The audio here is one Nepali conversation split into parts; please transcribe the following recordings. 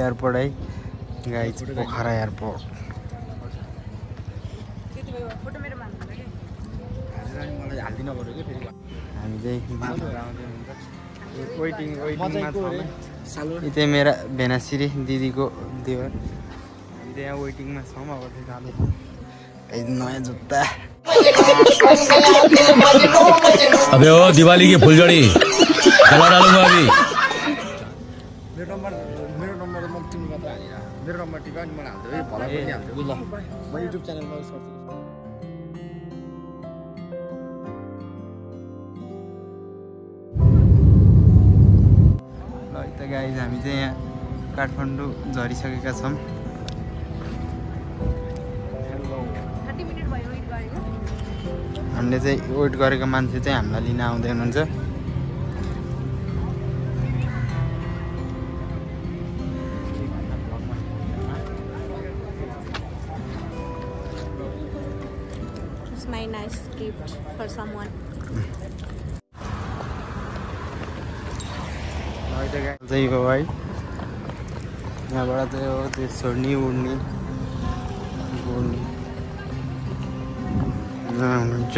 एयरपोर्ट है गाइस, पोखरा एयरपोर्ट। हामी चाहिँ वेटिङमा चाहिँ मेरा भेनाश्री दिदीको देवर। हामी चाहिँ यहाँ वेटिङमा छौँ। अब चाहिँ जाँदैछौँ। नयाँ जुत्ता। अबे ओ दिवाली की फुलझड़ी जला डालूंगा अभी। मेरो नम्बर टिपा नि मलाई हाल्दै भला पनि हाल्दै ल म युट्युब च्यानलमा सर्च ल त गाइज हामी चाहिँ यहाँ काठमाडौँ झरिसकेका छौँ। हामीले चाहिँ वेट गरेको मान्छे चाहिँ हामीलाई लिन आउँदै हुनुहुन्छ। My nice gift for someone. चाहिँ हो है, यहाँबाट चाहिँ हो त्यो छोड्ने उड्ने हुनुहुन्छ।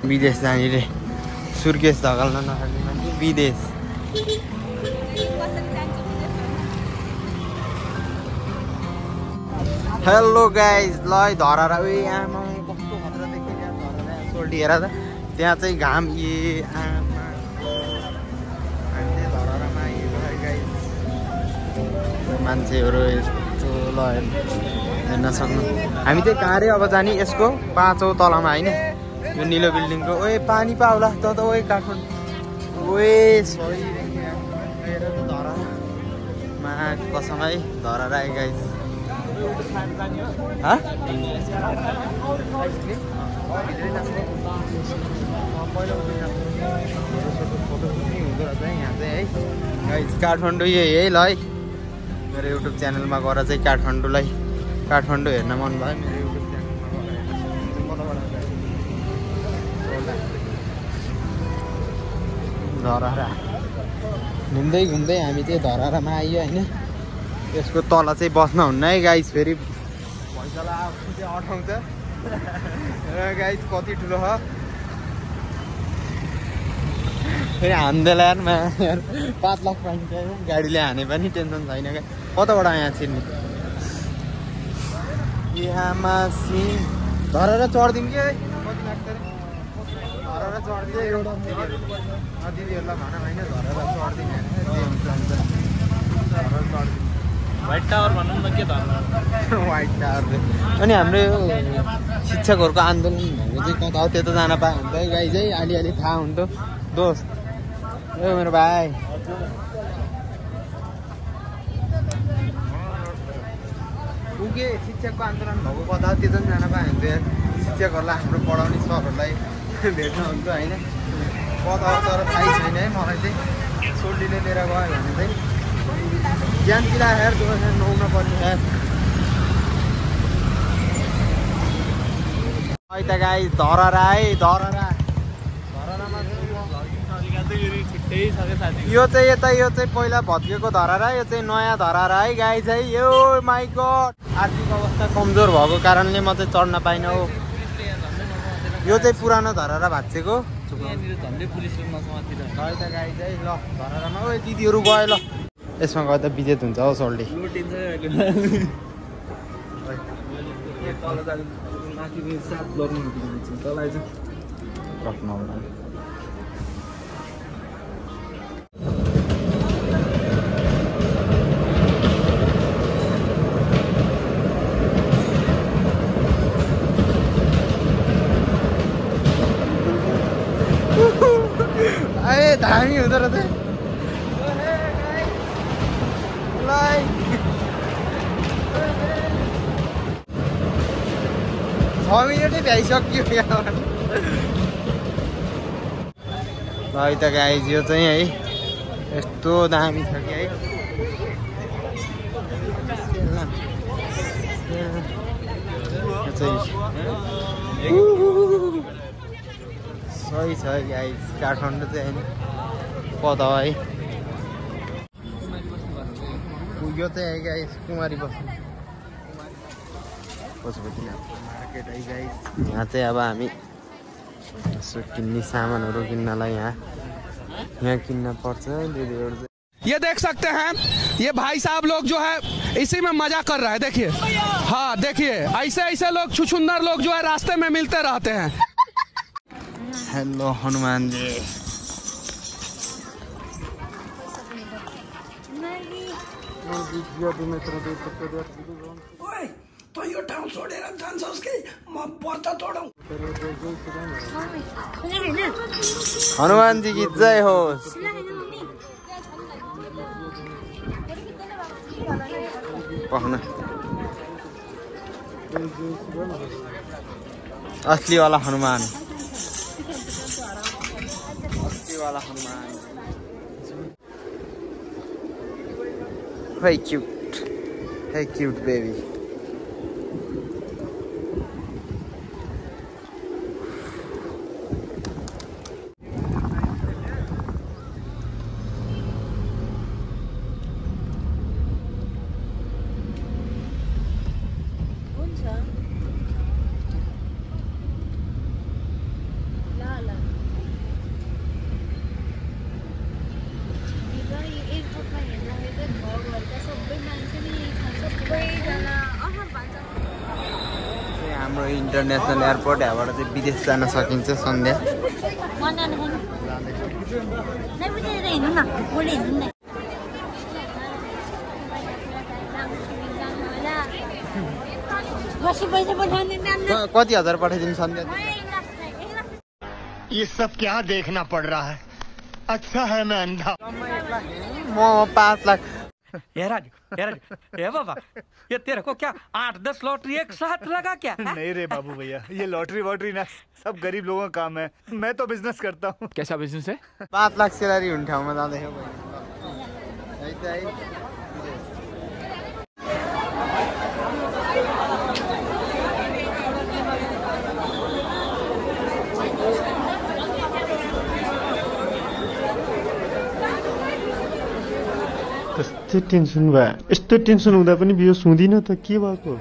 विदेश जाने रे, सुर्केस धकाल्न नसक्ने मान्छे विदेश। हेलो गाइज, ल धरारा उयो आमा कस्तो खतरा देखियो धरारा सोल्टी हेर त। त्यहाँ चाहिँ घाम आमा हामी चाहिँ धरारामा हिँड्नु है गाइज। मान्छेहरू यस्तो ल हेर्न सक्नु। हामी चाहिँ कहाँ रे अब जाने, यसको 5औँ तलामा होइन, यो निलो बिल्डिङको। ओए पानी पाउला त ओए काठमाडौँ ओए सरी धरारामा कसम है, धरारा है गाइज। काठमाडौँ यही है ल है। मेरो युट्युब च्यानलमा गएर चाहिँ काठमाडौँलाई काठमाडौँ हेर्न मन भयो। मेरो युट्युब च्यानलमा धरारा घुम्दै घुम्दै हामी चाहिँ धरारामा आइयो होइन। यसको तल चाहिँ बस्न हुन्न है गाइस, फेरि भैँचालाई आफू चाहिँ अठाउँछ र गाइस कति ठुलो छ फेरि हान्देला यार 5 लाख पाइन्छ गाडीले हाने पनि टेन्सन छैन क्या। कताबाट यहाँ छिर्ने यहाँमा सिन धरेर चढिदिउँ कि कति लाग्छ अरे धरेर चढिदियो एउटा दिदीहरूलाई भन होइन धरेर चढिदिने धरेर चढिदिनु व्हाइट टावर भनौँ न के धर्नु व्हाइट टावर। अनि हाम्रो शिक्षकहरूको आन्दोलन भनेको चाहिँ कता हो, त्यता जान पायो भने त गाई चाहिँ अलिअलि थाहा हुन्थ्यो दोस्त। ए मेरो भाइ उके शिक्षकको आन्दोलन भएको कता हो, त्यता पनि जान पायो भने त शिक्षकहरूलाई हाम्रो पढाउने सरहरूलाई भेट्न हुन्थ्यो होइन। कता हो तर थाहै छैन है मलाई चाहिँ। सोल्टीले लिएर गयो भने चाहिँ ज्यान पिला हेर नुहाउन पर्ने हेर। है त गाई धरहरा है धरहरा। यो चाहिँ यता यो चाहिँ पहिला भत्केको धरहरा, यो चाहिँ नयाँ धरहरा है गाई चाहिँ। यो माइ गड आर्थिक अवस्था कमजोर भएको कारणले म चाहिँ चढ्न पाइनँ हो। यो चाहिँ पुरानो धरहरा भाँचेको है त गाई चाहिँ। ल धरहरामा ओ दिदीहरू गयो ल, यसमा गए त विजेत हुन्छ हौ सोल्टी। ए धामी हुँदो रहेछ 6 मिनटै भ्याइसक्यो यहाँबाट है त गाइज यो चाहिँ है यस्तो दामी छ कि है सही छ गाइज काठमाडौँ चाहिँ होइन पद है यो चाहिँ है गाइज कुमारी बस्नु पशुपति मार्केट है गाइज यहाँ चाहिँ अब हामी यसो किन्ने सामानहरू किन्नलाई यहाँ किन्न पर्छ दिदीहरू चाहिँ ये देख सकते हैं ये भाई साहब लोग जो है इसी में मजा कर रहे हैं देखिए हाँ देखिए ऐसे ऐसे लोग छुछुंदर लोग जो है रास्ते में मिलते रहते हैं हेलो हनुमान जी तो यो ठाउँ छोडेर जान्छस् कि म पर्दा तोडौँ हनुमान जी की जय होस् पाहुना असली वाला हनुमान असली वाला Hanuman Hey cute, hey cute baby. हाम्रो इन्टरनेसनल एयरपोर्ट यहाँबाट चाहिँ विदेश जान सकिन्छ सन्ध्या कति हजार पठाइदिनु सन्ध्या ये सब क्या देखना पड़ रहा है अच्छा है मैं अंधा म 5 लाख ये बाबा ये तेरे को क्या 8-10 लॉटरी एक साथ लगा क्या? नहीं रे बाबू भैया ये लॉटरी वॉटरी ना सब गरीब लोगों का काम है मैं तो बिजनेस करता हूँ कैसा बिजनेस है? 5 लाख स्यालेरी हुने ठाउँमा जाँदैछौ कस्तो टेन्सन भयो यस्तो टेन्सन हुँदा पनि बियो सुँदिन त के भएको